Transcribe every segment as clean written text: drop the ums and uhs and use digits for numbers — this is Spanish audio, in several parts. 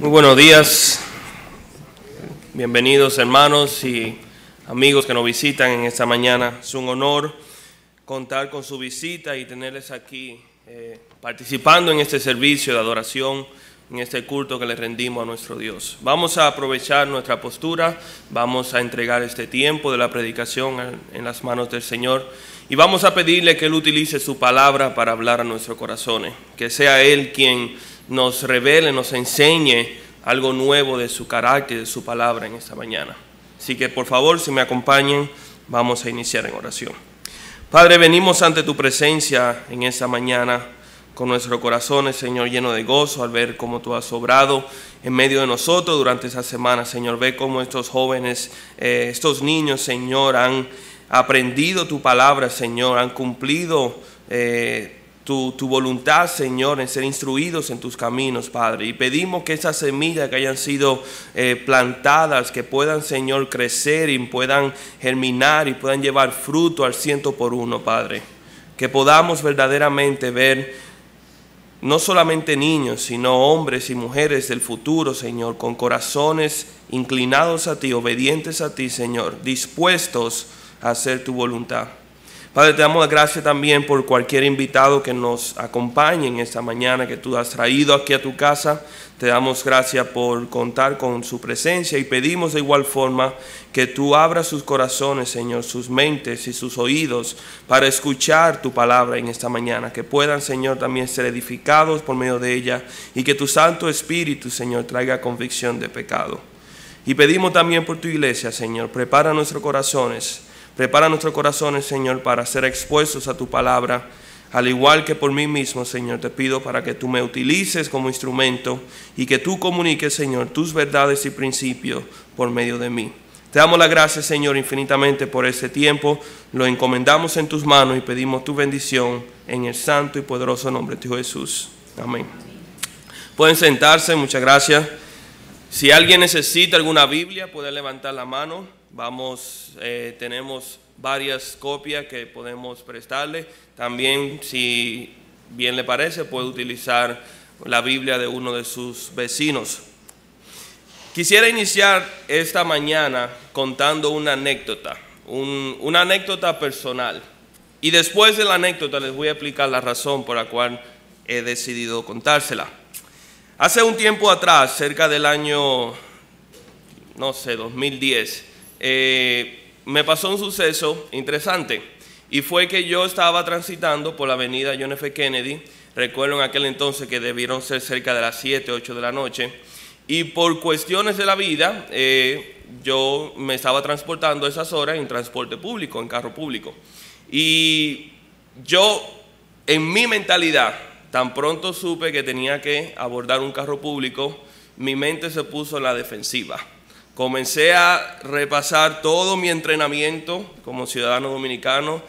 Muy buenos días, bienvenidos hermanos y amigos que nos visitan en esta mañana. Es un honor contar con su visita y tenerles aquí participando en este servicio de adoración, en este culto que le rendimos a nuestro Dios. Vamos a aprovechar nuestra postura, vamos a entregar este tiempo de la predicación en las manos del Señor y vamos a pedirle que Él utilice su palabra para hablar a nuestros corazones, que sea Él quien nos revele, nos enseñe algo nuevo de su carácter, de su palabra en esta mañana. Así que por favor, si me acompañan, vamos a iniciar en oración. Padre, venimos ante tu presencia en esta mañana con nuestros corazones, Señor, lleno de gozo al ver cómo tú has obrado en medio de nosotros durante esta semana, Señor. Ve cómo estos jóvenes, estos niños, Señor, han aprendido tu palabra, Señor, han cumplido tu voluntad, Señor, en ser instruidos en tus caminos, Padre. Y pedimos que esas semillas que hayan sido plantadas, que puedan, Señor, crecer y puedan germinar y puedan llevar fruto al 100%, Padre. Que podamos verdaderamente ver no solamente niños, sino hombres y mujeres del futuro, Señor, con corazones inclinados a ti, obedientes a ti, Señor, dispuestos a hacer tu voluntad. Padre, te damos las gracias también por cualquier invitado que nos acompañe en esta mañana, que tú has traído aquí a tu casa. Te damos gracias por contar con su presencia y pedimos de igual forma que tú abras sus corazones, Señor, sus mentes y sus oídos para escuchar tu palabra en esta mañana. Que puedan, Señor, también ser edificados por medio de ella y que tu Santo Espíritu, Señor, traiga convicción de pecado. Y pedimos también por tu iglesia, Señor, prepara nuestros corazones. Prepara nuestros corazones, Señor, para ser expuestos a tu palabra, al igual que por mí mismo, Señor, te pido para que tú me utilices como instrumento y que tú comuniques, Señor, tus verdades y principios por medio de mí. Te damos las gracias, Señor, infinitamente por este tiempo. Lo encomendamos en tus manos y pedimos tu bendición en el santo y poderoso nombre de Jesús. Amén. Pueden sentarse, muchas gracias. Si alguien necesita alguna Biblia, puede levantar la mano. Tenemos varias copias que podemos prestarle. También, si bien le parece, puede utilizar la Biblia de uno de sus vecinos. Quisiera iniciar esta mañana contando una anécdota, una anécdota personal. Y después de la anécdota les voy a explicar la razón por la cual he decidido contársela. Hace un tiempo atrás, cerca del año, 2010, me pasó un suceso interesante y fue que yo estaba transitando por la avenida John F. Kennedy. Recuerdo en aquel entonces que debieron ser cerca de las 7, 8 de la noche y por cuestiones de la vida yo me estaba transportando a esas horas en transporte público, en carro público, y yo en mi mentalidad, tan pronto supe que tenía que abordar un carro público, mi mente se puso en la defensiva. Comencé a repasar todo mi entrenamiento como ciudadano dominicano,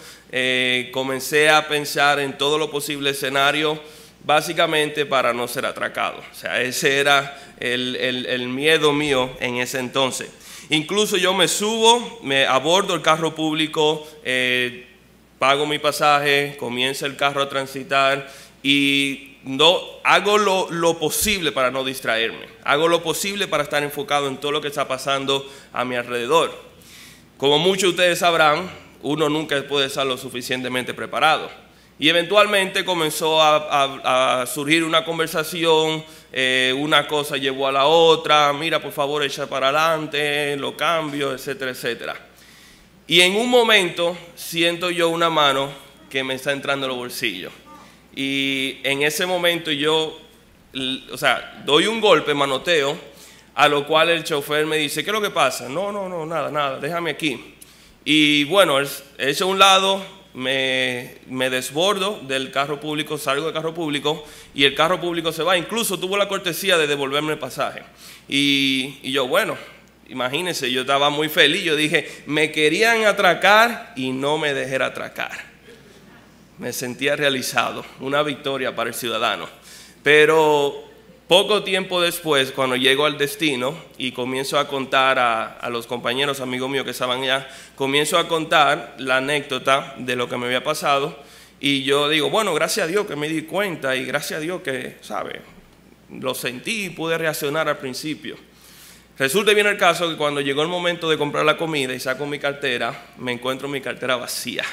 comencé a pensar en todo lo posible escenario, básicamente para no ser atracado. O sea, ese era el miedo mío en ese entonces. Incluso yo me subo, me abordo el carro público, pago mi pasaje, comienza el carro a transitar y no hago lo posible para no distraerme, hago lo posible para estar enfocado en todo lo que está pasando a mi alrededor. Como muchos de ustedes sabrán, uno nunca puede estar lo suficientemente preparado. Y eventualmente comenzó a surgir una conversación, una cosa llevó a la otra, mira por favor echa para adelante, lo cambio, etcétera, etcétera. Y en un momento siento yo una mano que me está entrando en los bolsillos. Y en ese momento yo, doy un golpe, manoteo, a lo cual el chofer me dice, ¿qué es lo que pasa? No, nada, déjame aquí. Y bueno, hecho a un lado, me desbordo del carro público, salgo del carro público y el carro público se va. Incluso tuvo la cortesía de devolverme el pasaje. Y yo, bueno, imagínense, yo estaba muy feliz. Yo dije, me querían atracar y no me dejé atracar. Me sentía realizado, una victoria para el ciudadano. Pero poco tiempo después, cuando llego al destino y comienzo a contar a los compañeros, amigos míos que estaban allá, comienzo a contar la anécdota de lo que me había pasado. Y yo digo, bueno, gracias a Dios que me di cuenta y gracias a Dios que, ¿sabe? lo sentí y pude reaccionar al principio. Resulta bien el caso que cuando llegó el momento de comprar la comida y saco mi cartera, me encuentro mi cartera vacía.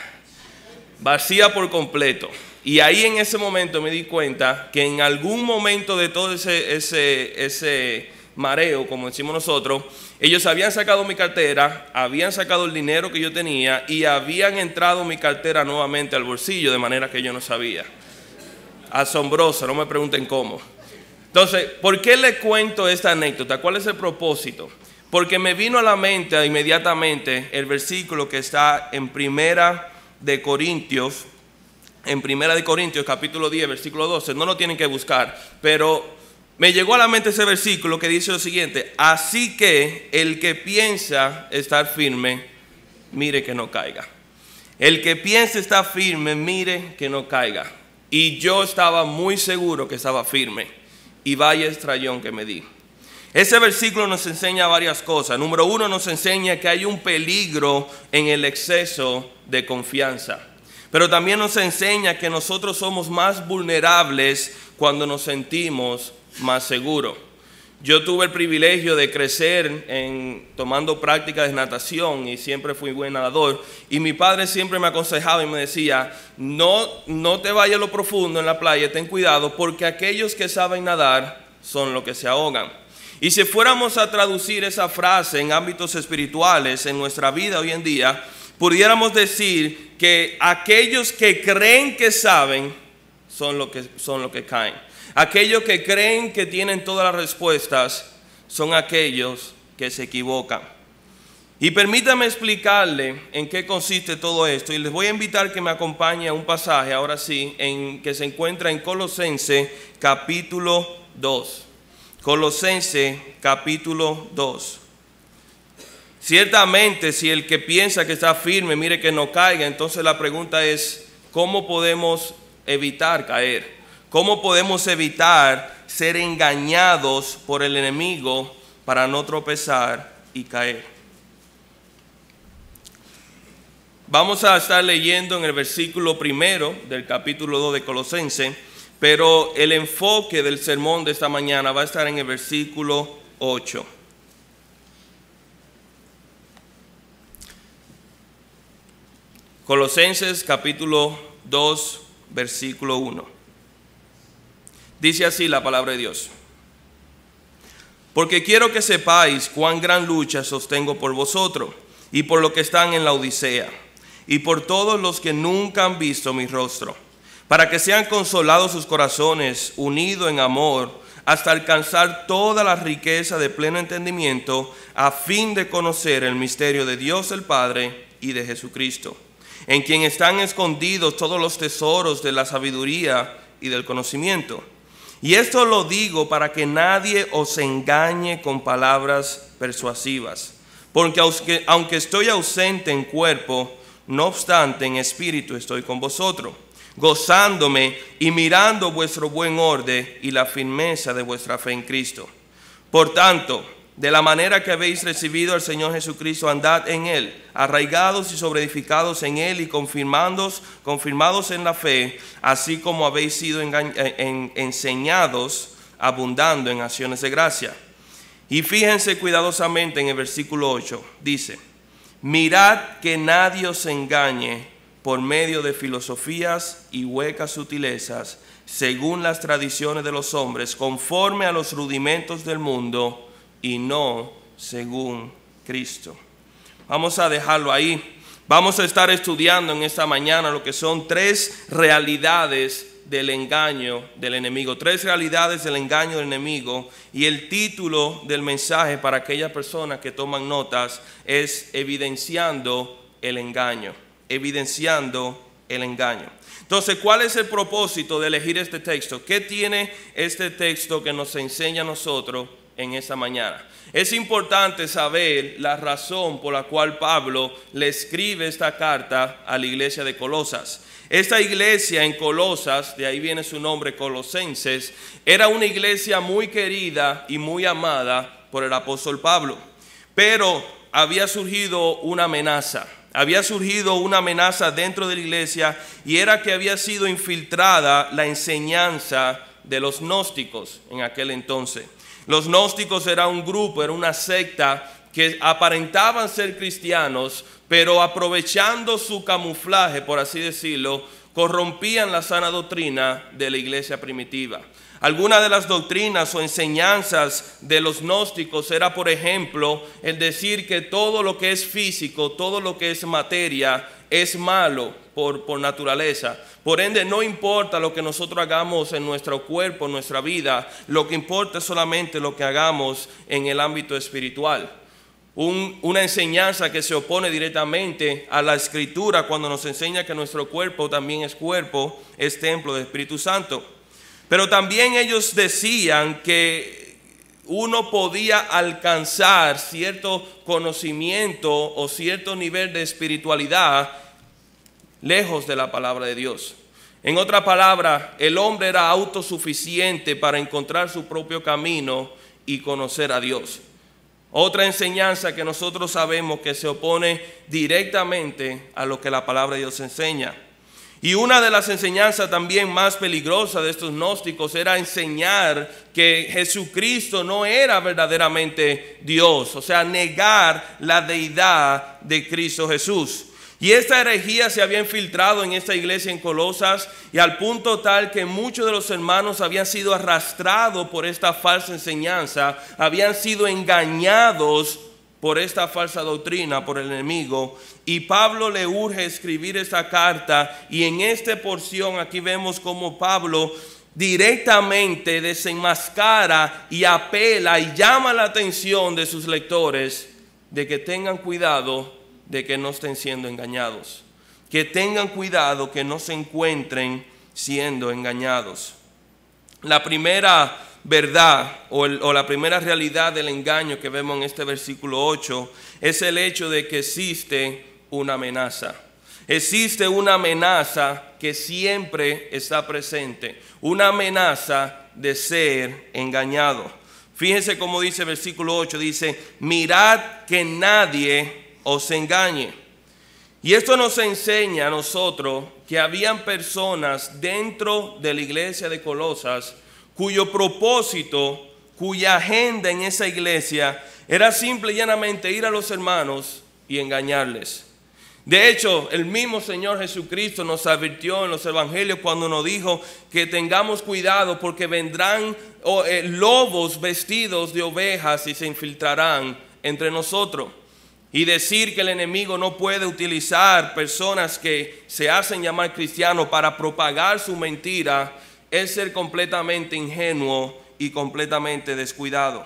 Vacía por completo. Y ahí en ese momento me di cuenta que en algún momento de todo ese mareo, como decimos nosotros, ellos habían sacado mi cartera, habían sacado el dinero que yo tenía y habían entrado mi cartera nuevamente al bolsillo, de manera que yo no sabía. Asombroso, no me pregunten cómo. Entonces, ¿por qué le cuento esta anécdota? ¿Cuál es el propósito? Porque me vino a la mente inmediatamente el versículo que está en Primera de Corintios capítulo 10, versículo 12. No lo tienen que buscar, pero me llegó a la mente ese versículo que dice lo siguiente: así que el que piensa estar firme, mire que no caiga. El que piensa estar firme, mire que no caiga. Y yo estaba muy seguro que estaba firme, y vaya estrellón que me di. Ese versículo nos enseña varias cosas. Número uno, nos enseña que hay un peligro en el exceso de confianza. Pero también nos enseña que nosotros somos más vulnerables cuando nos sentimos más seguros. Yo tuve el privilegio de crecer tomando prácticas de natación y siempre fui buen nadador. Y mi padre siempre me aconsejaba y me decía, no te vayas a lo profundo en la playa, ten cuidado, porque aquellos que saben nadar son los que se ahogan. Y si fuéramos a traducir esa frase en ámbitos espirituales en nuestra vida hoy en día, pudiéramos decir que aquellos que creen que saben son los que caen. Aquellos que creen que tienen todas las respuestas son aquellos que se equivocan. Y permítame explicarle en qué consiste todo esto. Y les voy a invitar que me acompañe a un pasaje, ahora sí, que se encuentra en Colosenses capítulo 2. Colosenses capítulo 2. Ciertamente, si el que piensa que está firme, mire que no caiga, entonces la pregunta es, ¿cómo podemos evitar caer? ¿Cómo podemos evitar ser engañados por el enemigo para no tropezar y caer? Vamos a estar leyendo en el versículo 1 del capítulo 2 de Colosenses, pero el enfoque del sermón de esta mañana va a estar en el versículo 8. Colosenses capítulo 2, versículo 1. Dice así la palabra de Dios: porque quiero que sepáis cuán gran lucha sostengo por vosotros y por los que están en la Odisea y por todos los que nunca han visto mi rostro, para que sean consolados sus corazones, unidos en amor, hasta alcanzar toda la riqueza de pleno entendimiento, a fin de conocer el misterio de Dios el Padre y de Jesucristo, en quien están escondidos todos los tesoros de la sabiduría y del conocimiento. Y esto lo digo para que nadie os engañe con palabras persuasivas, porque aunque estoy ausente en cuerpo, no obstante en espíritu estoy con vosotros, gozándome y mirando vuestro buen orden y la firmeza de vuestra fe en Cristo. Por tanto, de la manera que habéis recibido al Señor Jesucristo, andad en Él, arraigados y sobreedificados en Él y confirmados en la fe, así como habéis sido enseñados, abundando en acciones de gracia. Y fíjense cuidadosamente en el versículo 8, dice: mirad que nadie os engañe por medio de filosofías y huecas sutilezas, según las tradiciones de los hombres, conforme a los rudimentos del mundo, y no según Cristo. Vamos a dejarlo ahí. Vamos a estar estudiando en esta mañana lo que son 3 realidades del engaño del enemigo. 3 realidades del engaño del enemigo. Y el título del mensaje para aquellas personas que toman notas es Evidenciando el engaño. Evidenciando el engaño. Entonces, ¿cuál es el propósito de elegir este texto? ¿Qué tiene este texto que nos enseña a nosotros en esta mañana? Es importante saber la razón por la cual Pablo le escribe esta carta a la iglesia de Colosas. Esta iglesia en Colosas, de ahí viene su nombre, Colosenses, era una iglesia muy querida y muy amada por el apóstol Pablo. Pero había surgido una amenaza. Había surgido una amenaza dentro de la iglesia, y era que había sido infiltrada la enseñanza de los gnósticos en aquel entonces. Los gnósticos era un grupo, era una secta que aparentaban ser cristianos, pero aprovechando su camuflaje, por así decirlo, corrompían la sana doctrina de la iglesia primitiva. Algunas de las doctrinas o enseñanzas de los gnósticos era, por ejemplo, el decir que todo lo que es físico, todo lo que es materia, es malo por naturaleza. Por ende, no importa lo que nosotros hagamos en nuestro cuerpo, en nuestra vida, lo que importa es solamente lo que hagamos en el ámbito espiritual. Una enseñanza que se opone directamente a la Escritura cuando nos enseña que nuestro cuerpo también es templo del Espíritu Santo. Pero también ellos decían que uno podía alcanzar cierto conocimiento o cierto nivel de espiritualidad lejos de la palabra de Dios. En otra palabra, el hombre era autosuficiente para encontrar su propio camino y conocer a Dios. Otra enseñanza que nosotros sabemos que se opone directamente a lo que la palabra de Dios enseña. Y una de las enseñanzas también más peligrosas de estos gnósticos era enseñar que Jesucristo no era verdaderamente Dios, o sea, negar la deidad de Cristo Jesús. Y esta herejía se había infiltrado en esta iglesia en Colosas, y al punto tal que muchos de los hermanos habían sido arrastrados por esta falsa enseñanza, habían sido engañados por esta falsa doctrina, por el enemigo. Y Pablo le urge escribir esta carta, y en esta porción aquí vemos cómo Pablo directamente desenmascara y apela y llama la atención de sus lectores de que tengan cuidado de que no estén siendo engañados, que tengan cuidado que no se encuentren siendo engañados. La primera verdad o la primera realidad del engaño que vemos en este versículo 8 es el hecho de que existe una amenaza. Existe una amenaza que siempre está presente, una amenaza de ser engañado. Fíjense cómo dice el versículo 8, dice: mirad que nadie os engañe. Y esto nos enseña a nosotros que habían personas dentro de la iglesia de Colosas cuyo propósito, cuya agenda en esa iglesia era simple y llanamente ir a los hermanos y engañarles. De hecho, el mismo Señor Jesucristo nos advirtió en los evangelios cuando nos dijo que tengamos cuidado porque vendrán lobos vestidos de ovejas y se infiltrarán entre nosotros. Y decir que el enemigo no puede utilizar personas que se hacen llamar cristianos para propagar su mentira es ser completamente ingenuo y completamente descuidado.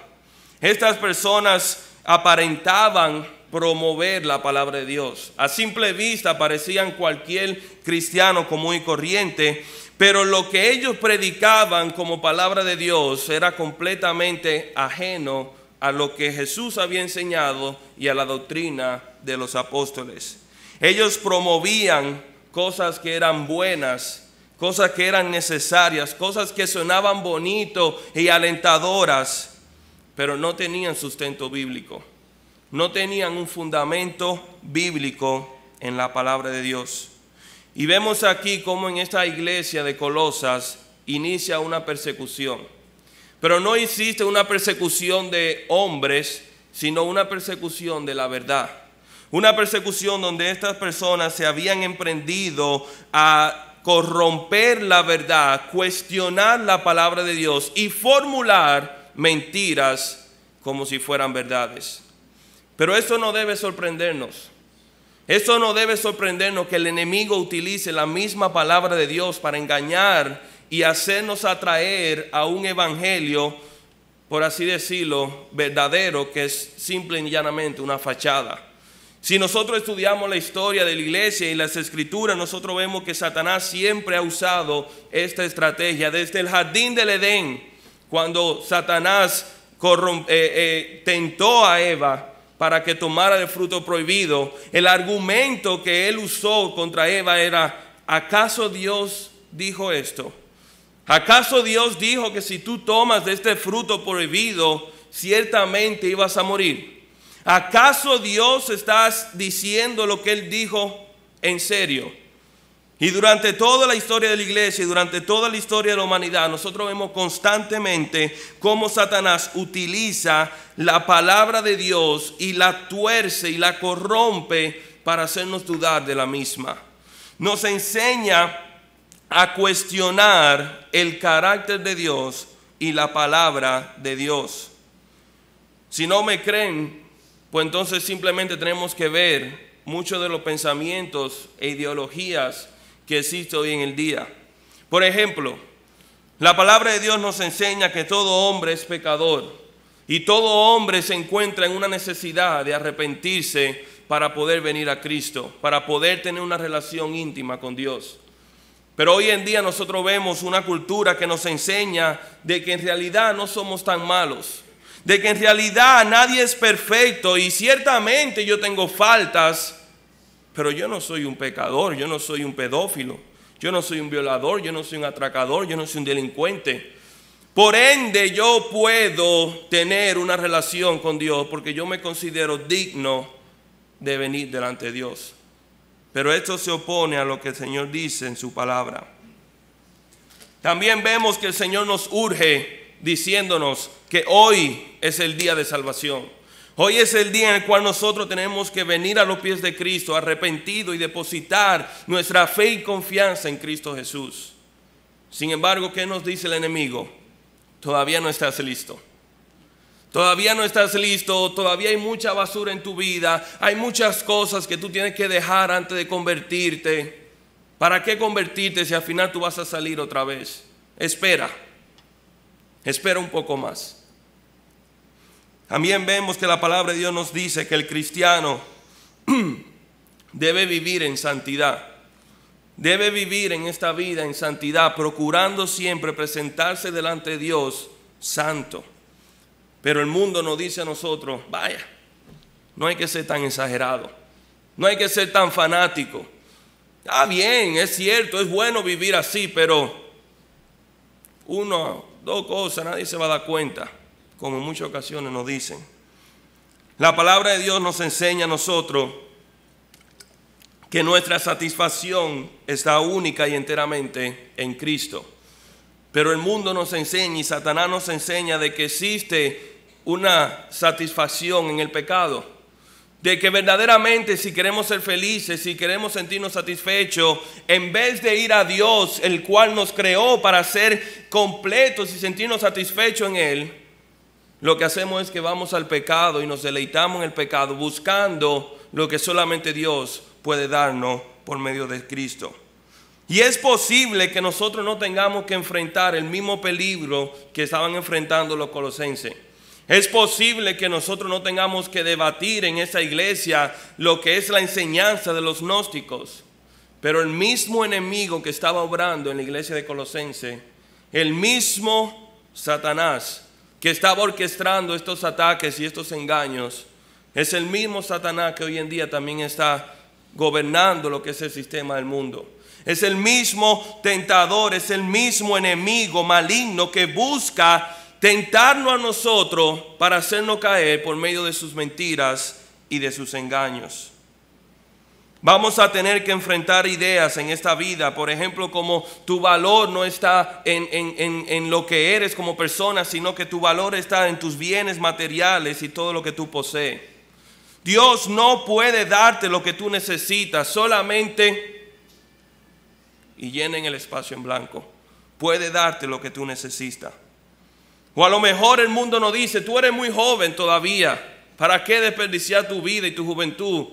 Estas personas aparentaban promover la palabra de Dios. A simple vista parecían cualquier cristiano común y corriente, pero lo que ellos predicaban como palabra de Dios era completamente ajeno a lo que Jesús había enseñado y a la doctrina de los apóstoles. Ellos promovían cosas que eran buenas, cosas que eran necesarias, cosas que sonaban bonito y alentadoras, pero no tenían sustento bíblico. No tenían un fundamento bíblico en la palabra de Dios. Y vemos aquí cómo en esta iglesia de Colosas inicia una persecución. Pero no existe una persecución de hombres, sino una persecución de la verdad. Una persecución donde estas personas se habían emprendido a corromper la verdad, cuestionar la palabra de Dios y formular mentiras como si fueran verdades. Pero esto no debe sorprendernos. Esto no debe sorprendernos que el enemigo utilice la misma palabra de Dios para engañar y hacernos atraer a un evangelio, por así decirlo, verdadero, que es simple y llanamente una fachada. Si nosotros estudiamos la historia de la iglesia y las escrituras, nosotros vemos que Satanás siempre ha usado esta estrategia. Desde el jardín del Edén, cuando Satanás tentó a Eva para que tomara el fruto prohibido, el argumento que él usó contra Eva era: ¿acaso Dios dijo esto? ¿Acaso Dios dijo que si tú tomas de este fruto prohibido, ciertamente ibas a morir? ¿Acaso Dios está diciendo lo que Él dijo en serio? Y durante toda la historia de la iglesia y durante toda la historia de la humanidad, nosotros vemos constantemente cómo Satanás utiliza la palabra de Dios y la tuerce y la corrompe para hacernos dudar de la misma. Nos enseña a cuestionar el carácter de Dios y la palabra de Dios. Si no me creen, pues entonces simplemente tenemos que ver muchos de los pensamientos e ideologías que existen hoy en el día. Por ejemplo, la palabra de Dios nos enseña que todo hombre es pecador y todo hombre se encuentra en una necesidad de arrepentirse para poder venir a Cristo, para poder tener una relación íntima con Dios. Pero hoy en día nosotros vemos una cultura que nos enseña de que en realidad no somos tan malos, de que en realidad nadie es perfecto y ciertamente yo tengo faltas, pero yo no soy un pecador, yo no soy un pedófilo, yo no soy un violador, yo no soy un atracador, yo no soy un delincuente. Por ende yo puedo tener una relación con Dios porque yo me considero digno de venir delante de Dios. Pero esto se opone a lo que el Señor dice en su palabra. También vemos que el Señor nos urge diciéndonos que hoy es el día de salvación. Hoy es el día en el cual nosotros tenemos que venir a los pies de Cristo, arrepentido y depositar nuestra fe y confianza en Cristo Jesús. Sin embargo, ¿qué nos dice el enemigo? Todavía no estás listo. Todavía no estás listo, todavía hay mucha basura en tu vida, hay muchas cosas que tú tienes que dejar antes de convertirte. ¿Para qué convertirte si al final tú vas a salir otra vez? Espera un poco más. También vemos que la palabra de Dios nos dice que el cristiano debe vivir en santidad. Debe vivir en esta vida en santidad, procurando siempre presentarse delante de Dios santo. Pero el mundo nos dice a nosotros, vaya, no hay que ser tan exagerado, no hay que ser tan fanático. Ah, bien, es cierto, es bueno vivir así, pero dos cosas, nadie se va a dar cuenta, como en muchas ocasiones nos dicen. La palabra de Dios nos enseña a nosotros que nuestra satisfacción está única y enteramente en Cristo. Pero el mundo nos enseña y Satanás nos enseña de que existe una satisfacción en el pecado. De que verdaderamente si queremos ser felices, si queremos sentirnos satisfechos, en vez de ir a Dios, el cual nos creó para ser completos y sentirnos satisfechos en Él, lo que hacemos es que vamos al pecado y nos deleitamos en el pecado, buscando lo que solamente Dios puede darnos por medio de Cristo. Y es posible que nosotros no tengamos que enfrentar el mismo peligro que estaban enfrentando los colosenses. Es posible que nosotros no tengamos que debatir en esa iglesia lo que es la enseñanza de los gnósticos. Pero el mismo enemigo que estaba obrando en la iglesia de Colosense, el mismo Satanás que estaba orquestando estos ataques y estos engaños, es el mismo Satanás que hoy en día también está gobernando lo que es el sistema del mundo. Es el mismo tentador, es el mismo enemigo maligno que busca tentarnos a nosotros para hacernos caer por medio de sus mentiras y de sus engaños. Vamos a tener que enfrentar ideas en esta vida, por ejemplo, como tu valor no está en lo que eres como persona, sino que tu valor está en tus bienes materiales y todo lo que tú posees. Dios no puede darte lo que tú necesitas solamente y llenen el espacio en blanco. Puede darte lo que tú necesitas. O a lo mejor el mundo nos dice, tú eres muy joven todavía, ¿para qué desperdiciar tu vida y tu juventud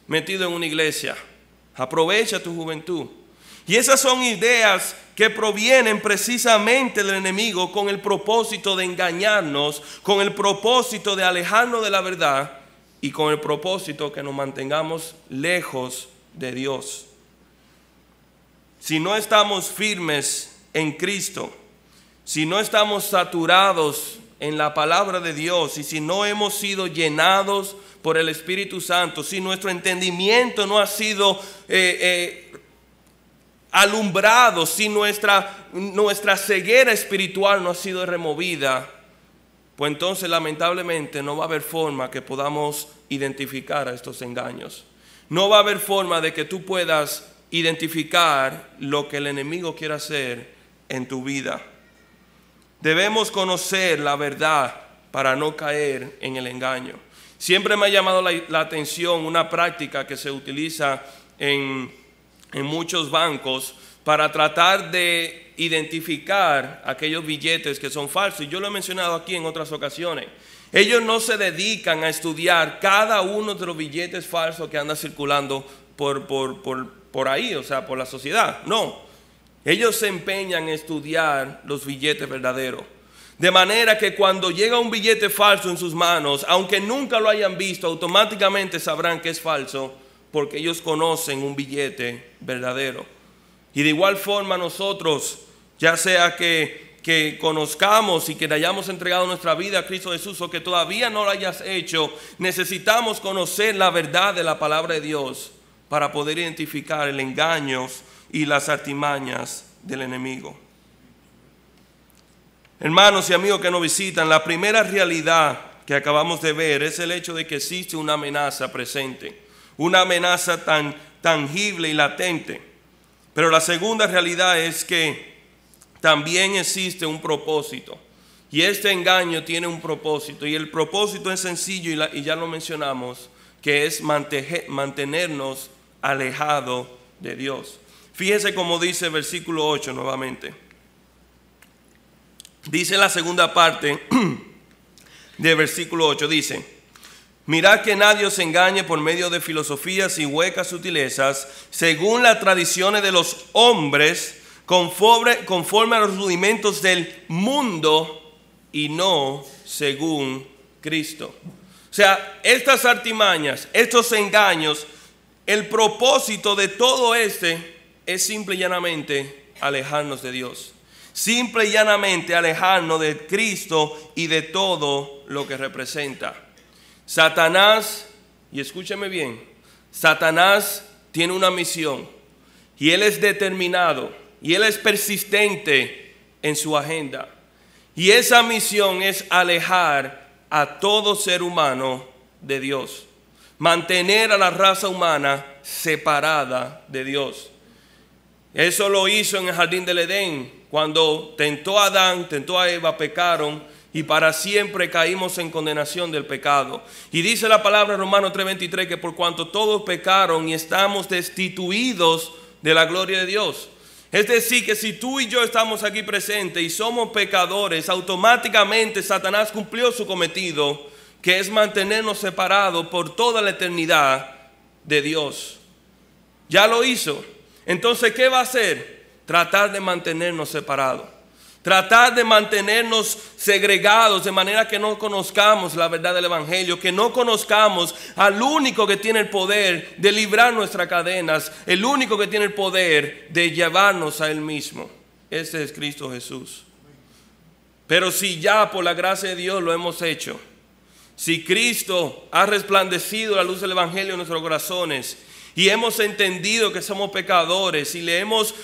metido en una iglesia? Aprovecha tu juventud. Y esas son ideas que provienen precisamente del enemigo con el propósito de engañarnos, con el propósito de alejarnos de la verdad y con el propósito que nos mantengamos lejos de Dios. Si no estamos firmes en Cristo, si no estamos saturados en la palabra de Dios y si no hemos sido llenados por el Espíritu Santo, si nuestro entendimiento no ha sido alumbrado, si nuestra ceguera espiritual no ha sido removida, pues entonces lamentablemente no va a haber forma que podamos identificar a estos engaños. No va a haber forma de que tú puedas identificar lo que el enemigo quiere hacer en tu vida. Debemos conocer la verdad para no caer en el engaño. Siempre me ha llamado la atención una práctica que se utiliza en muchos bancos para tratar de identificar aquellos billetes que son falsos. Y yo lo he mencionado aquí en otras ocasiones. Ellos no se dedican a estudiar cada uno de los billetes falsos que andan circulando por ahí, o sea, por la sociedad. No, ellos se empeñan en estudiar los billetes verdaderos. De manera que cuando llega un billete falso en sus manos, aunque nunca lo hayan visto, automáticamente sabrán que es falso, porque ellos conocen un billete verdadero. Y de igual forma nosotros, ya sea que conozcamos y que le hayamos entregado nuestra vida a Cristo Jesús, o que todavía no lo hayas hecho, necesitamos conocer la verdad de la palabra de Dios para poder identificar el engaño y las artimañas del enemigo. Hermanos y amigos que nos visitan, la primera realidad que acabamos de ver es el hecho de que existe una amenaza presente, una amenaza tan tangible y latente. Pero la segunda realidad es que también existe un propósito. Y este engaño tiene un propósito. Y el propósito es sencillo y ya lo mencionamos, que es mantenernos alejados de Dios. Fíjese cómo dice el versículo 8 nuevamente. Dice la segunda parte del versículo 8, dice: mirad que nadie os engañe por medio de filosofías y huecas sutilezas, según las tradiciones de los hombres, conforme a los rudimentos del mundo y no según Cristo. O sea, estas artimañas, estos engaños, el propósito de todo es simple y llanamente alejarnos de Dios. Simple y llanamente alejarnos de Cristo y de todo lo que representa. Satanás, y escúcheme bien, Satanás tiene una misión y él es determinado y él es persistente en su agenda. Y esa misión es alejar a todo ser humano de Dios, mantener a la raza humana separada de Dios. Eso lo hizo en el jardín del Edén. Cuando tentó a Adán, tentó a Eva, pecaron y para siempre caímos en condenación del pecado. Y dice la palabra en Romanos 3:23 que por cuanto todos pecaron y estamos destituidos de la gloria de Dios. Es decir, que si tú y yo estamos aquí presentes y somos pecadores, automáticamente Satanás cumplió su cometido, que es mantenernos separados por toda la eternidad de Dios. Ya lo hizo. Entonces, ¿qué va a hacer? Tratar de mantenernos separados, tratar de mantenernos segregados, de manera que no conozcamos la verdad del Evangelio, que no conozcamos al único que tiene el poder de librar nuestras cadenas, el único que tiene el poder de llevarnos a Él mismo. Ese es Cristo Jesús. Pero si ya por la gracia de Dios lo hemos hecho, si Cristo ha resplandecido la luz del Evangelio en nuestros corazones, y hemos entendido que somos pecadores y le hemos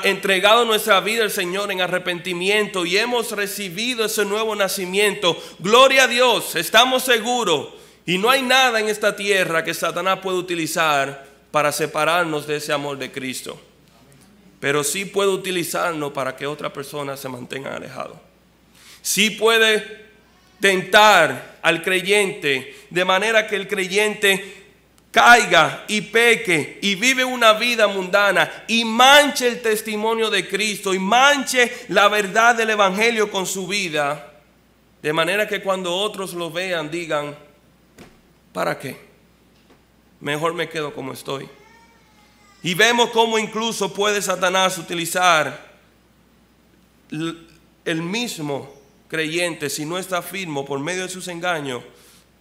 entregado nuestra vida al Señor en arrepentimiento y hemos recibido ese nuevo nacimiento, gloria a Dios, estamos seguros y no hay nada en esta tierra que Satanás pueda utilizar para separarnos de ese amor de Cristo. Pero sí puede utilizarnos para que otras personas se mantengan alejadas. Sí puede tentar al creyente de manera que el creyente caiga y peque y vive una vida mundana y manche el testimonio de Cristo y manche la verdad del Evangelio con su vida, de manera que cuando otros lo vean digan: ¿para qué? Mejor me quedo como estoy. Y vemos cómo incluso puede Satanás utilizar el mismo creyente, si no está firme, por medio de sus engaños,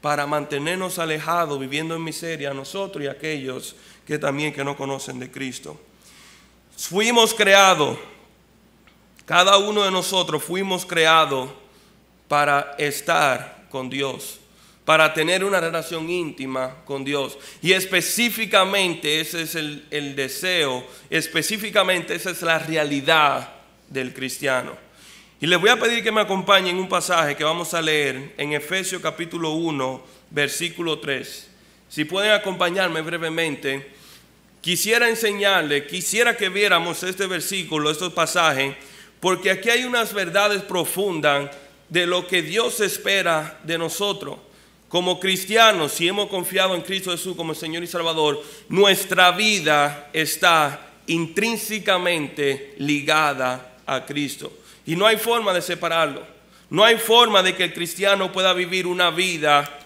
para mantenernos alejados, viviendo en miseria, a nosotros y a aquellos que también que no conocen de Cristo. Fuimos creados, cada uno de nosotros fuimos creados para estar con Dios, para tener una relación íntima con Dios. Y específicamente ese es el deseo, específicamente esa es la realidad del cristiano. Y les voy a pedir que me acompañen en un pasaje que vamos a leer en Efesios capítulo 1, versículo 3. Si pueden acompañarme brevemente. quisiera enseñarle, quisiera que viéramos este versículo, estos pasajes, porque aquí hay unas verdades profundas de lo que Dios espera de nosotros. Como cristianos, si hemos confiado en Cristo Jesús como Señor y Salvador, nuestra vida está intrínsecamente ligada a Cristo. Y no hay forma de separarlo. No hay forma de que el cristiano pueda vivir una vida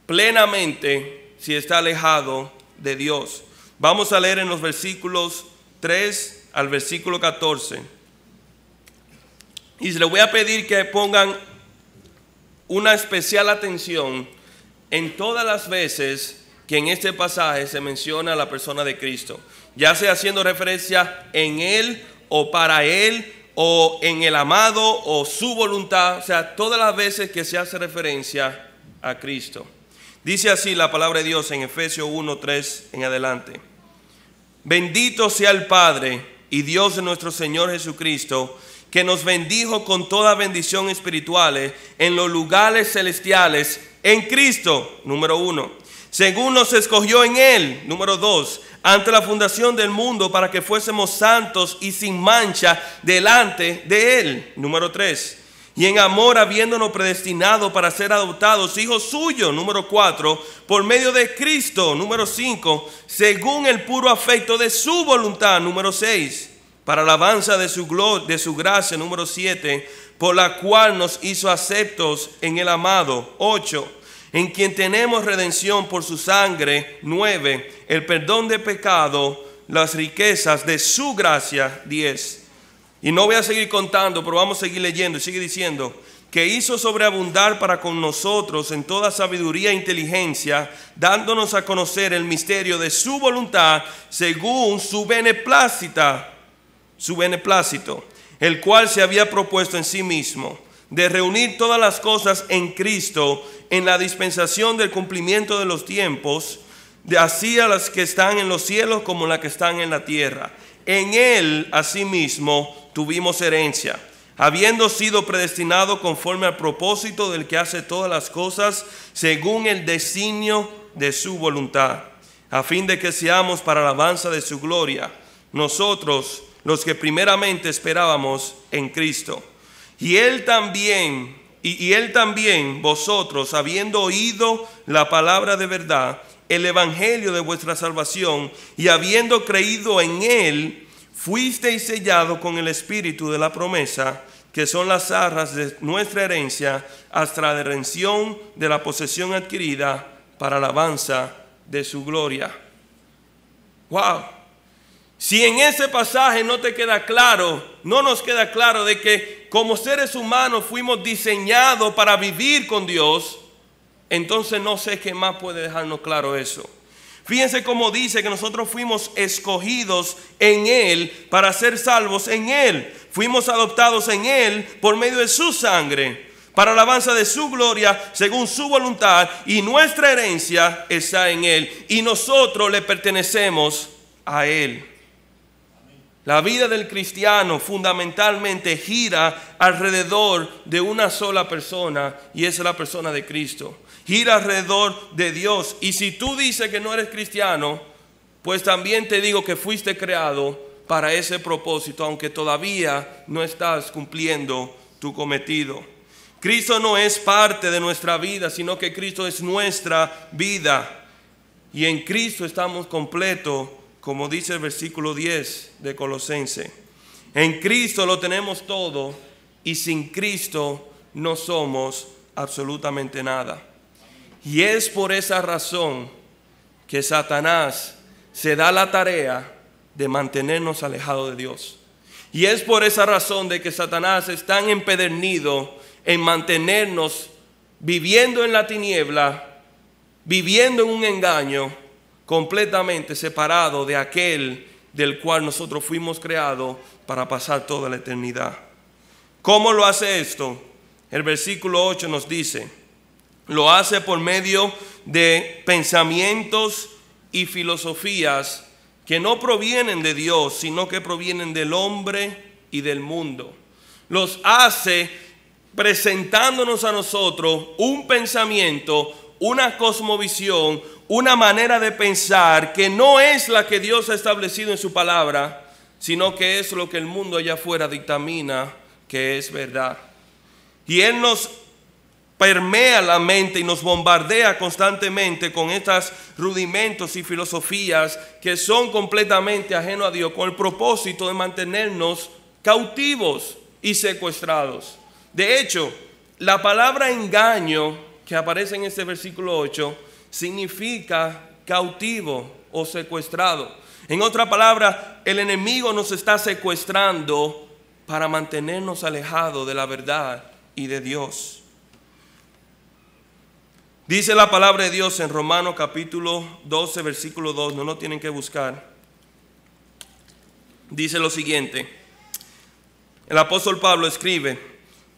plenamente si está alejado de Dios. Vamos a leer en los versículos 3 al versículo 14. Y le voy a pedir que pongan una especial atención en todas las veces que en este pasaje se menciona a la persona de Cristo, ya sea haciendo referencia en Él o para Él o en el amado o su voluntad, o sea, todas las veces que se hace referencia a Cristo. Dice así la palabra de Dios en Efesios 1:3 en adelante. Bendito sea el Padre y Dios de nuestro Señor Jesucristo, que nos bendijo con toda bendición espiritual en los lugares celestiales en Cristo, número 1, según nos escogió en Él, número 2, ante la fundación del mundo para que fuésemos santos y sin mancha delante de Él, número 3, y en amor habiéndonos predestinado para ser adoptados hijos suyos, número 4, por medio de Cristo, número 5, según el puro afecto de su voluntad, número 6, para alabanza de su gloria, de su gracia, número 7, por la cual nos hizo aceptos en el amado, 8, en quien tenemos redención por su sangre, 9, el perdón de pecado, las riquezas de su gracia, 10. Y no voy a seguir contando, pero vamos a seguir leyendo. Y sigue diciendo, que hizo sobreabundar para con nosotros en toda sabiduría e inteligencia, dándonos a conocer el misterio de su voluntad, según su beneplácito, el cual se había propuesto en sí mismo, de reunir todas las cosas en Cristo, en la dispensación del cumplimiento de los tiempos, de así a las que están en los cielos como las que están en la tierra. En Él, asimismo, tuvimos herencia, habiendo sido predestinado conforme al propósito del que hace todas las cosas, según el designio de su voluntad, a fin de que seamos para alabanza de su gloria, nosotros los que primeramente esperábamos en Cristo. Y Él también, vosotros, habiendo oído la palabra de verdad, el evangelio de vuestra salvación, y habiendo creído en Él, fuisteis sellados con el espíritu de la promesa, que son las arras de nuestra herencia, hasta la redención de la posesión adquirida para alabanza de su gloria. ¡Wow! Si en ese pasaje no te queda claro, no nos queda claro de que como seres humanos fuimos diseñados para vivir con Dios, entonces no sé qué más puede dejarnos claro eso. Fíjense cómo dice que nosotros fuimos escogidos en Él para ser salvos en Él. Fuimos adoptados en Él por medio de su sangre, para alabanza de su gloria, según su voluntad, y nuestra herencia está en Él, y nosotros le pertenecemos a Él. La vida del cristiano fundamentalmente gira alrededor de una sola persona, y esa es la persona de Cristo. Gira alrededor de Dios. Y si tú dices que no eres cristiano, pues también te digo que fuiste creado para ese propósito, aunque todavía no estás cumpliendo tu cometido. Cristo no es parte de nuestra vida, sino que Cristo es nuestra vida. Y en Cristo estamos completos, como dice el versículo 10 de Colosenses. En Cristo lo tenemos todo, y sin Cristo no somos absolutamente nada. Y es por esa razón que Satanás se da la tarea de mantenernos alejados de Dios. Y es por esa razón de que Satanás es tan empedernido en mantenernos viviendo en la tiniebla, viviendo en un engaño, completamente separado de aquel del cual nosotros fuimos creados para pasar toda la eternidad. ¿Cómo lo hace esto? El versículo 8 nos dice, lo hace por medio de pensamientos y filosofías que no provienen de Dios, sino que provienen del hombre y del mundo. Los hace presentándonos a nosotros un pensamiento, una cosmovisión, una manera de pensar que no es la que Dios ha establecido en su palabra, sino que es lo que el mundo allá afuera dictamina que es verdad. Y Él nos permea la mente y nos bombardea constantemente con estos rudimentos y filosofías que son completamente ajenos a Dios, con el propósito de mantenernos cautivos y secuestrados. De hecho, la palabra engaño que aparece en este versículo 8 significa cautivo o secuestrado. En otra palabra, el enemigo nos está secuestrando para mantenernos alejados de la verdad y de Dios. Dice la palabra de Dios en Romanos capítulo 12, versículo 2, no lo tienen que buscar. Dice lo siguiente, el apóstol Pablo escribe: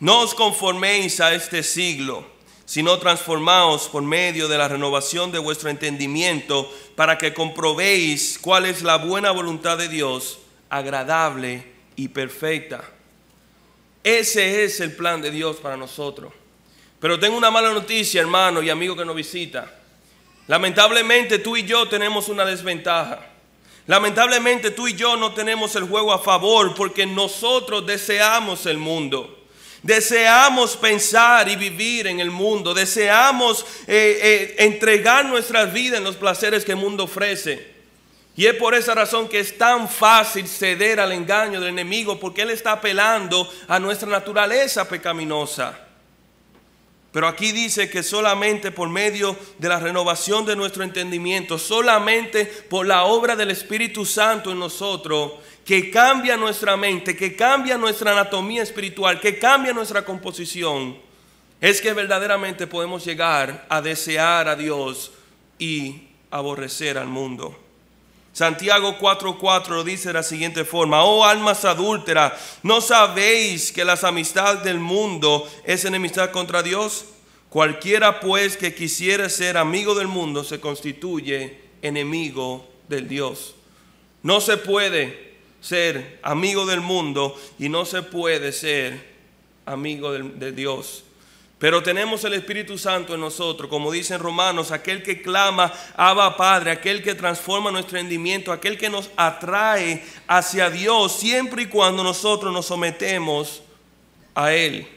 no os conforméis a este siglo, sino transformaos por medio de la renovación de vuestro entendimiento, para que comprobéis cuál es la buena voluntad de Dios, agradable y perfecta. Ese es el plan de Dios para nosotros. Pero tengo una mala noticia, hermano y amigo que nos visita. Lamentablemente tú y yo tenemos una desventaja. Lamentablemente tú y yo no tenemos el juego a favor, porque nosotros deseamos el mundo. Deseamos pensar y vivir en el mundo. Deseamos entregar nuestras vidas en los placeres que el mundo ofrece. Y es por esa razón que es tan fácil ceder al engaño del enemigo, porque él está apelando a nuestra naturaleza pecaminosa. Pero aquí dice que solamente por medio de la renovación de nuestro entendimiento, solamente por la obra del Espíritu Santo en nosotros, que cambia nuestra mente, que cambia nuestra anatomía espiritual, que cambia nuestra composición, es que verdaderamente podemos llegar a desear a Dios y aborrecer al mundo. Santiago 4:4 lo dice de la siguiente forma: oh almas adúlteras, ¿no sabéis que las amistades del mundo es enemistad contra Dios? Cualquiera pues que quisiera ser amigo del mundo se constituye enemigo del Dios. No se puede ser amigo del mundo y no se puede ser amigo de Dios. Pero tenemos el Espíritu Santo en nosotros, como dice en Romanos, aquel que clama, Abba Padre, aquel que transforma nuestro entendimiento, aquel que nos atrae hacia Dios, siempre y cuando nosotros nos sometemos a Él.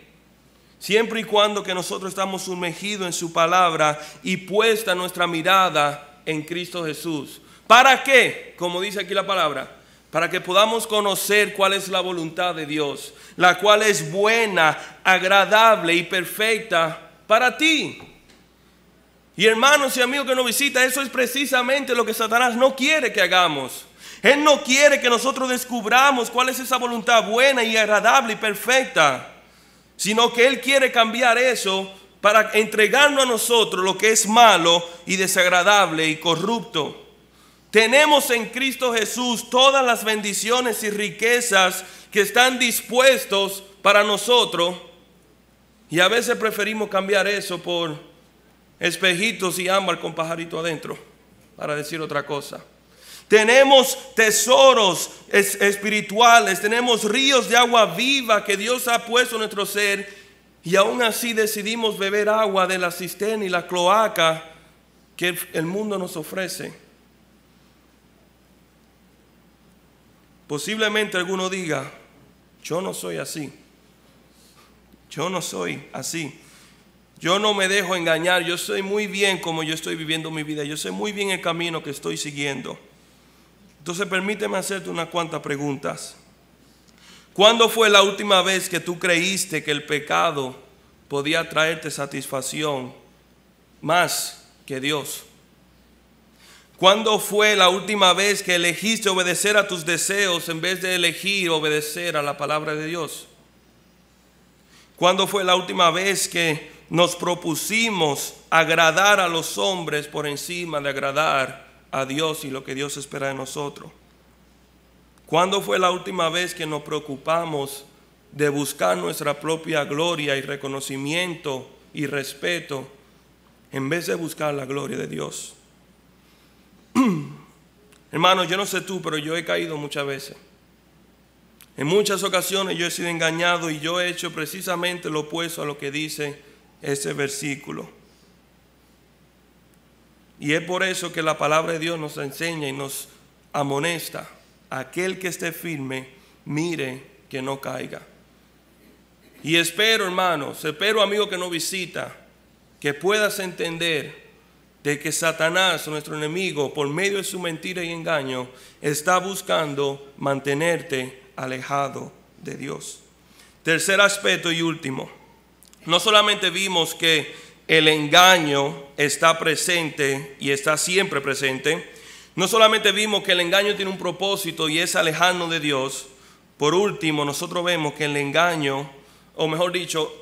Siempre y cuando que nosotros estamos sumergidos en su palabra y puesta nuestra mirada en Cristo Jesús. ¿Para qué? Como dice aquí la palabra, para que podamos conocer cuál es la voluntad de Dios, la cual es buena, agradable y perfecta para ti. Y hermanos y amigos que nos visitan, eso es precisamente lo que Satanás no quiere que hagamos. Él no quiere que nosotros descubramos cuál es esa voluntad buena y agradable y perfecta, sino que Él quiere cambiar eso para entregarnos a nosotros lo que es malo y desagradable y corrupto. Tenemos en Cristo Jesús todas las bendiciones y riquezas que están dispuestos para nosotros, y a veces preferimos cambiar eso por espejitos y ámbar con pajarito adentro, para decir otra cosa. Tenemos tesoros espirituales, tenemos ríos de agua viva que Dios ha puesto en nuestro ser, y aún así decidimos beber agua de la cisterna y la cloaca que el mundo nos ofrece. Posiblemente alguno diga: yo no soy así, yo no soy así, yo no me dejo engañar, yo sé muy bien cómo yo estoy viviendo mi vida, yo sé muy bien el camino que estoy siguiendo. Entonces permíteme hacerte unas cuantas preguntas. ¿Cuándo fue la última vez que tú creíste que el pecado podía traerte satisfacción más que Dios? ¿Cuándo fue la última vez que elegiste obedecer a tus deseos en vez de elegir obedecer a la palabra de Dios? ¿Cuándo fue la última vez que nos propusimos agradar a los hombres por encima de agradar a Dios y lo que Dios espera de nosotros? ¿Cuándo fue la última vez que nos preocupamos de buscar nuestra propia gloria y reconocimiento y respeto en vez de buscar la gloria de Dios? Hermanos, yo no sé tú, pero yo he caído muchas veces. En muchas ocasiones yo he sido engañado y yo he hecho precisamente lo opuesto a lo que dice ese versículo. Y es por eso que la palabra de Dios nos enseña y nos amonesta. Aquel que esté firme, mire que no caiga. Y espero, hermanos, espero, amigo que nos visita, que puedas entender de que Satanás, nuestro enemigo, por medio de su mentira y engaño, está buscando mantenerte alejado de Dios. Tercer aspecto y último. No solamente vimos que el engaño está presente y está siempre presente. No solamente vimos que el engaño tiene un propósito y es alejarnos de Dios. Por último, nosotros vemos que el engaño, o mejor dicho,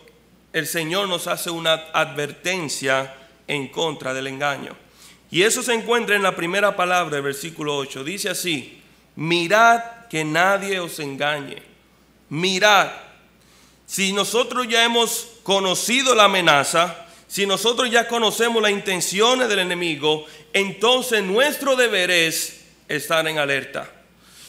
el Señor nos hace una advertencia en contra del engaño. Y eso se encuentra en la primera palabra del versículo 8. Dice así: mirad que nadie os engañe. Mirad. Si nosotros ya hemos conocido la amenaza, si nosotros ya conocemos las intenciones del enemigo, entonces nuestro deber es estar en alerta.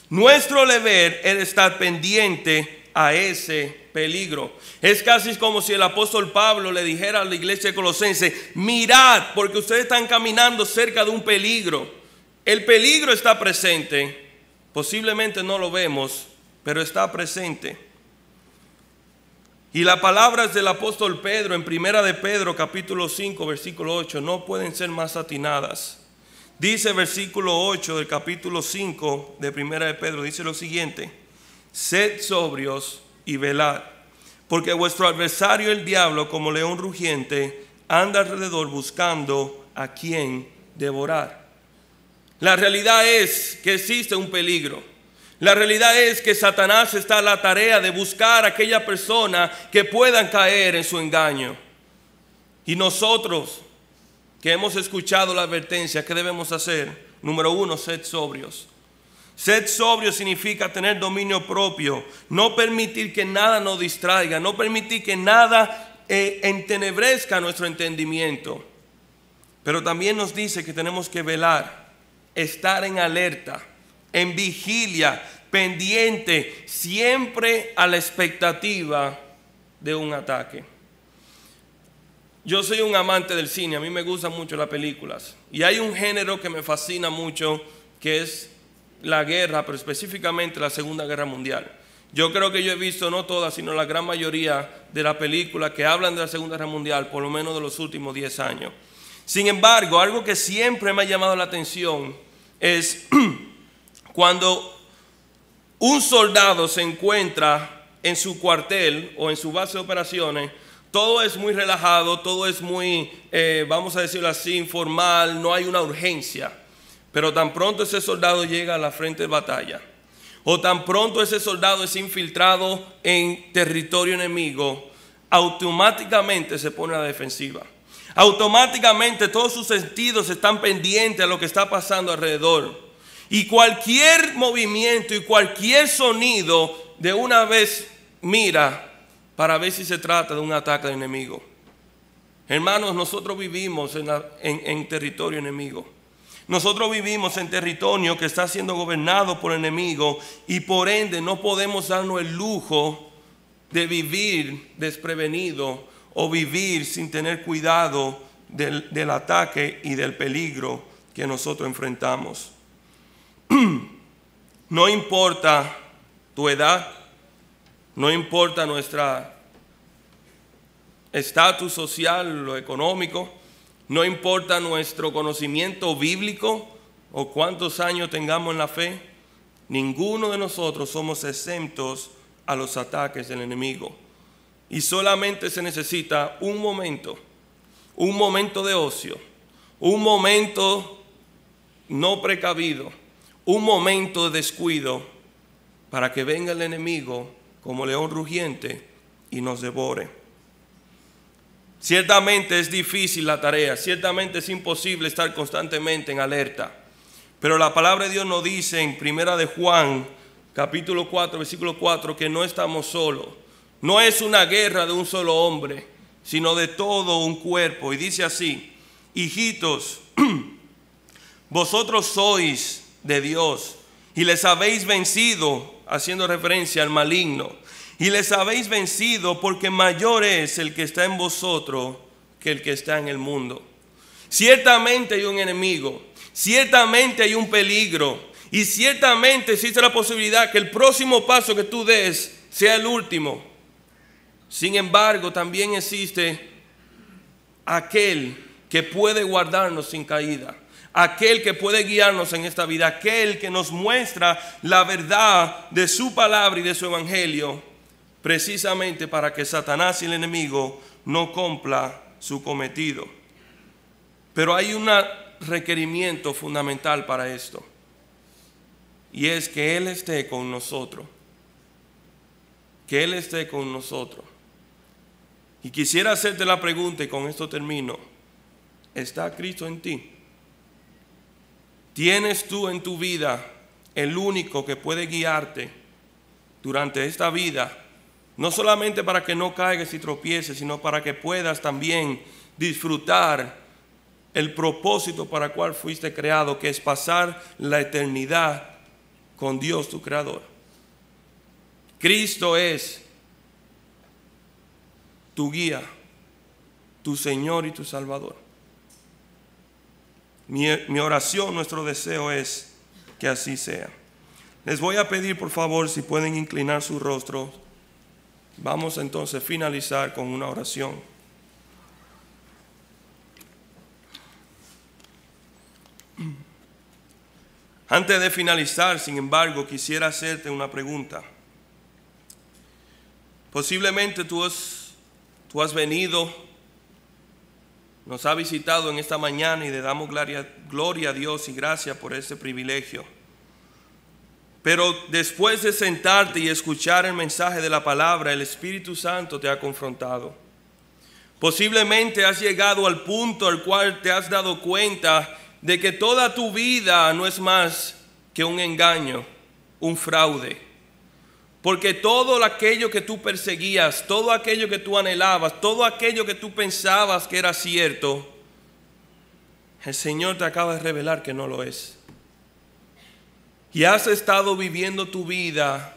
Nuestro deber es estar pendiente a ese peligro. Es casi como si el apóstol Pablo le dijera a la iglesia de Colosenses: mirad, porque ustedes están caminando cerca de un peligro. El peligro está presente, posiblemente no lo vemos, pero está presente. Y las palabras del apóstol Pedro en primera de Pedro capítulo 5 versículo 8 no pueden ser más atinadas. Dice versículo 8 del capítulo 5 de primera de Pedro, dice lo siguiente: sed sobrios y velad, porque vuestro adversario el diablo, como león rugiente, anda alrededor buscando a quien devorar. La realidad es que existe un peligro. La realidad es que Satanás está a la tarea de buscar a aquella persona que puedan caer en su engaño. Y nosotros que hemos escuchado la advertencia, ¿qué debemos hacer? Número uno, sed sobrios. Sed sobrio significa tener dominio propio, no permitir que nada nos distraiga, no permitir que nada entenebrezca nuestro entendimiento. Pero también nos dice que tenemos que velar, estar en alerta, en vigilia, pendiente, siempre a la expectativa de un ataque. Yo soy un amante del cine, a mí me gustan mucho las películas. Y hay un género que me fascina mucho, que es la guerra, pero específicamente la Segunda Guerra Mundial. Yo creo que yo he visto, no todas, sino la gran mayoría de las películas que hablan de la Segunda Guerra Mundial, por lo menos de los últimos 10 años. Sin embargo, algo que siempre me ha llamado la atención es cuando un soldado se encuentra en su cuartel o en su base de operaciones. Todo es muy relajado, todo es muy, vamos a decirlo así, informal, no hay una urgencia. Pero tan pronto ese soldado llega a la frente de batalla, o tan pronto ese soldado es infiltrado en territorio enemigo, automáticamente se pone a la defensiva. Automáticamente todos sus sentidos están pendientes a lo que está pasando alrededor. Y cualquier movimiento y cualquier sonido de una vez mira para ver si se trata de un ataque del enemigo. Hermanos, nosotros vivimos en territorio enemigo. Nosotros vivimos en territorio que está siendo gobernado por el enemigo y por ende no podemos darnos el lujo de vivir desprevenido o vivir sin tener cuidado del ataque y del peligro que nosotros enfrentamos. No importa tu edad, no importa nuestro estatus social o económico, no importa nuestro conocimiento bíblico o cuántos años tengamos en la fe, ninguno de nosotros somos exentos a los ataques del enemigo. Y solamente se necesita un momento de ocio, un momento no precavido, un momento de descuido para que venga el enemigo como león rugiente y nos devore. Ciertamente es difícil la tarea, ciertamente es imposible estar constantemente en alerta, pero la palabra de Dios nos dice en primera de Juan, capítulo 4, versículo 4, que no estamos solos. No es una guerra de un solo hombre, sino de todo un cuerpo. Y dice así: hijitos, vosotros sois de Dios y les habéis vencido, haciendo referencia al maligno, y les habéis vencido porque mayor es el que está en vosotros que el que está en el mundo. Ciertamente hay un enemigo, ciertamente hay un peligro y ciertamente existe la posibilidad que el próximo paso que tú des sea el último. Sin embargo, también existe aquel que puede guardarnos sin caída, aquel que puede guiarnos en esta vida, aquel que nos muestra la verdad de su palabra y de su evangelio, precisamente para que Satanás y el enemigo no cumpla su cometido. Pero hay un requerimiento fundamental para esto, y es que Él esté con nosotros, que Él esté con nosotros. Y quisiera hacerte la pregunta, y con esto termino: ¿está Cristo en ti? ¿Tienes tú en tu vida el único que puede guiarte durante esta vida? No solamente para que no caigas y tropieces, sino para que puedas también disfrutar el propósito para el cual fuiste creado, que es pasar la eternidad con Dios tu Creador. Cristo es tu guía, tu Señor y tu Salvador. Mi oración, nuestro deseo es que así sea. Les voy a pedir, por favor, si pueden inclinar su rostro. Vamos entonces a finalizar con una oración. Antes de finalizar, sin embargo, quisiera hacerte una pregunta. Posiblemente tú has venido, nos has visitado en esta mañana y le damos gloria a Dios y gracias por ese privilegio. Pero después de sentarte y escuchar el mensaje de la palabra, el Espíritu Santo te ha confrontado. Posiblemente has llegado al punto al cual te has dado cuenta de que toda tu vida no es más que un engaño, un fraude. Porque todo aquello que tú perseguías, todo aquello que tú anhelabas, todo aquello que tú pensabas que era cierto, el Señor te acaba de revelar que no lo es. Y has estado viviendo tu vida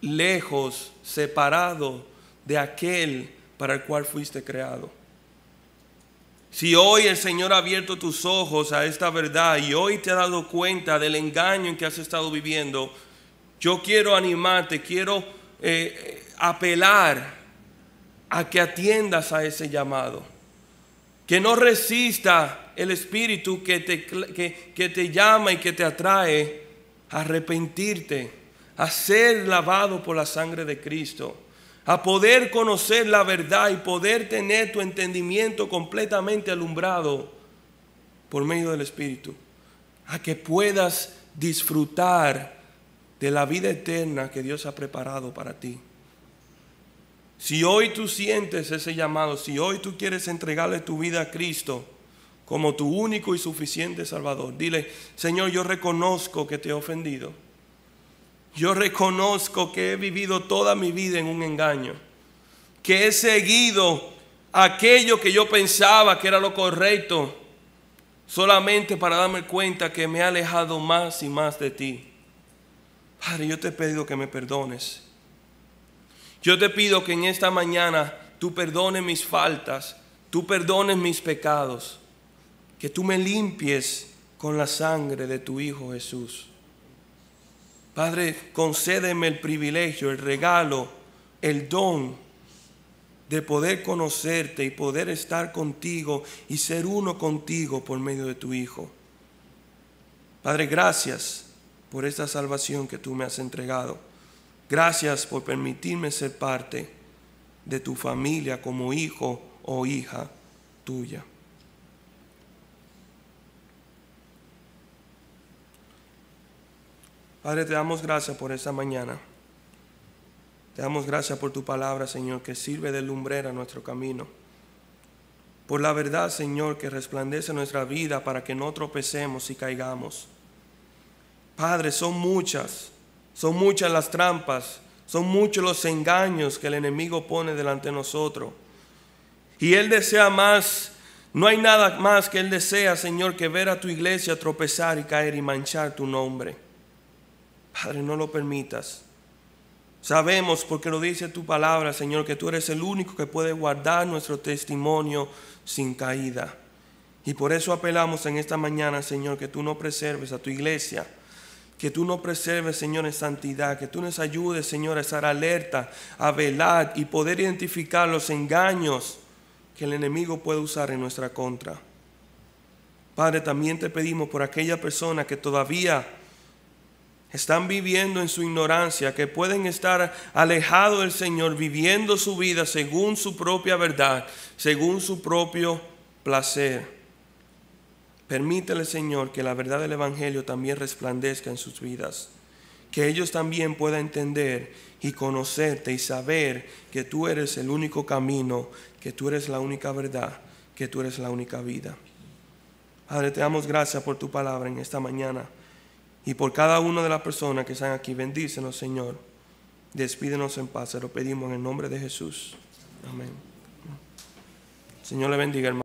lejos, separado de aquel para el cual fuiste creado. Si hoy el Señor ha abierto tus ojos a esta verdad y hoy te has dado cuenta del engaño en que has estado viviendo, yo quiero animarte, quiero apelar a que atiendas a ese llamado. Que no resista el Espíritu que te llama y que te atrae a arrepentirte, a ser lavado por la sangre de Cristo, a poder conocer la verdad y poder tener tu entendimiento completamente alumbrado por medio del Espíritu, a que puedas disfrutar de la vida eterna que Dios ha preparado para ti. Si hoy tú sientes ese llamado, si hoy tú quieres entregarle tu vida a Cristo como tu único y suficiente Salvador, dile: Señor, yo reconozco que te he ofendido. Yo reconozco que he vivido toda mi vida en un engaño, que he seguido aquello que yo pensaba que era lo correcto, solamente para darme cuenta que me he alejado más y más de ti. Padre, yo te he pedido que me perdones. Yo te pido que en esta mañana tú perdones mis faltas, tú perdones mis pecados, que tú me limpies con la sangre de tu Hijo Jesús. Padre, concédeme el privilegio, el regalo, el don de poder conocerte y poder estar contigo y ser uno contigo por medio de tu Hijo. Padre, gracias por esta salvación que tú me has entregado. Gracias por permitirme ser parte de tu familia como hijo o hija tuya. Padre, te damos gracias por esta mañana. Te damos gracias por tu palabra, Señor, que sirve de lumbrera a nuestro camino. Por la verdad, Señor, que resplandece nuestra vida para que no tropecemos y caigamos. Padre, son muchas las trampas, son muchos los engaños que el enemigo pone delante de nosotros. Y Él desea más, no hay nada más que Él desea, Señor, que ver a tu iglesia tropezar y caer y manchar tu nombre. Padre, no lo permitas. Sabemos, porque lo dice tu palabra, Señor, que tú eres el único que puede guardar nuestro testimonio sin caída. Y por eso apelamos en esta mañana, Señor, que tú no preserves a tu iglesia, que tú no preserves, Señor, en santidad, que tú nos ayudes, Señor, a estar alerta, a velar y poder identificar los engaños que el enemigo puede usar en nuestra contra. Padre, también te pedimos por aquella persona que todavía están viviendo en su ignorancia, que pueden estar alejados del Señor, viviendo su vida según su propia verdad, según su propio placer. Permítele, Señor, que la verdad del Evangelio también resplandezca en sus vidas, que ellos también puedan entender y conocerte y saber que tú eres el único camino, que tú eres la única verdad, que tú eres la única vida. Padre, te damos gracias por tu palabra en esta mañana y por cada una de las personas que están aquí. Bendícenos, Señor. Despídenos en paz. Se lo pedimos en el nombre de Jesús. Amén. Señor le bendiga, hermano.